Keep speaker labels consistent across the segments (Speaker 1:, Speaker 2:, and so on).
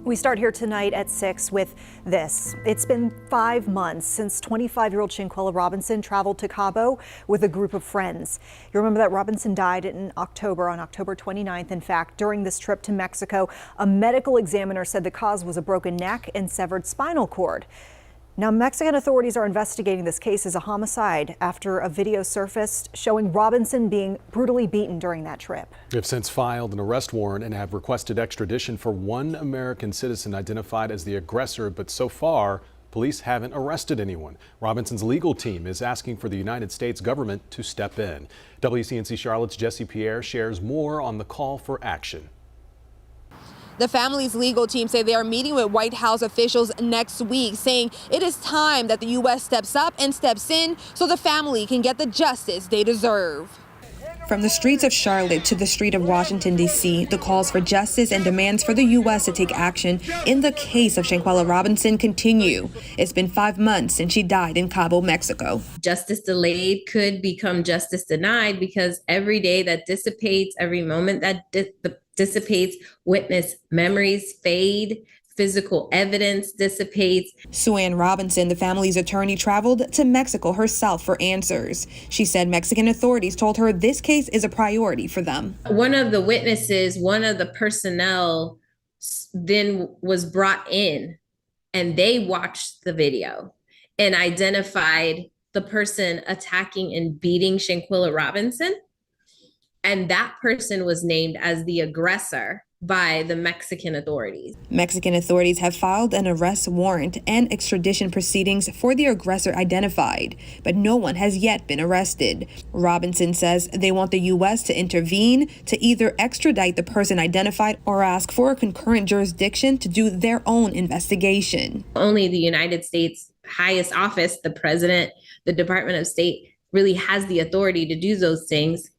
Speaker 1: We start here tonight at 6 with this. It's been 5 months since 25-year-old Shanquella Robinson traveled to Cabo with a group of friends. You remember that Robinson died in October, on October 29th. In fact, during this trip to Mexico, a medical examiner said the cause was a broken neck and severed spinal cord. Now, Mexican authorities are investigating this case as a homicide after a video surfaced showing Robinson being brutally beaten during that trip.
Speaker 2: They've since filed an arrest warrant and have requested extradition for one American citizen identified as the aggressor, but so far, police haven't arrested anyone. Robinson's legal team is asking for the United States government to step in. WCNC Charlotte's Pierre shares more on the call for action.
Speaker 3: The family's legal team say they are meeting with White House officials next week, saying it is time that the U.S. steps up and steps in so the family can get the justice they deserve. From the streets of Charlotte to the street of Washington, D.C., the calls for justice and demands for the U.S. to take action in the case of Shanquella Robinson continue. It's been 5 months since she died in Cabo, Mexico.
Speaker 4: Justice delayed could become justice denied because every day that dissipates, every moment that dissipates, witness memories fade, physical evidence dissipates.
Speaker 3: Suann Robinson, the family's attorney, traveled to Mexico herself for answers. She said Mexican authorities told her this case is a priority for them.
Speaker 4: One of the witnesses, one of the personnel then was brought in and they watched the video and identified the person attacking and beating Shanquella Robinson. And that person was named as the aggressor by the Mexican authorities.
Speaker 3: Mexican authorities have filed an arrest warrant and extradition proceedings for the aggressor identified, but no one has yet been arrested. Robinson says they want the U.S. to intervene to either extradite the person identified or ask for a concurrent jurisdiction to do their own investigation.
Speaker 4: Only the United States highest office, the president, the Department of State, really has the authority to do those things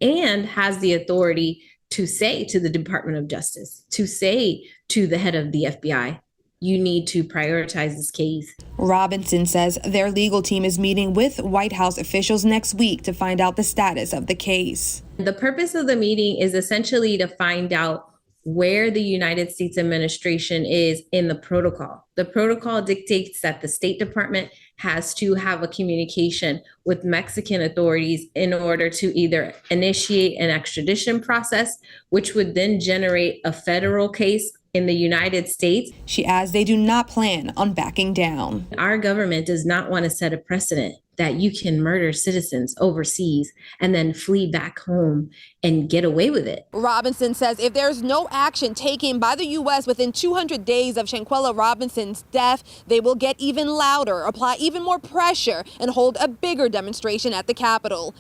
Speaker 4: and has the authority to say to the Department of Justice, to say to the head of the FBI, you need to prioritize this case.
Speaker 3: Robinson says their legal team is meeting with White House officials next week to find out the status of the case.
Speaker 4: The purpose of the meeting is essentially to find out where the United States administration is in the protocol. The protocol dictates that the State Department has to have a communication with Mexican authorities in order to either initiate an extradition process, which would then generate a federal case in the United States.
Speaker 3: She adds they do not plan on backing down.
Speaker 4: Our government does not want to set a precedent that you can murder citizens overseas and then flee back home and get away with it.
Speaker 3: Robinson says if there's no action taken by the U.S. within 200 days of Shanquella Robinson's death, they will get even louder, apply even more pressure, and hold a bigger demonstration at the Capitol.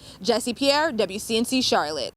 Speaker 3: Pierre, WCNC Charlotte.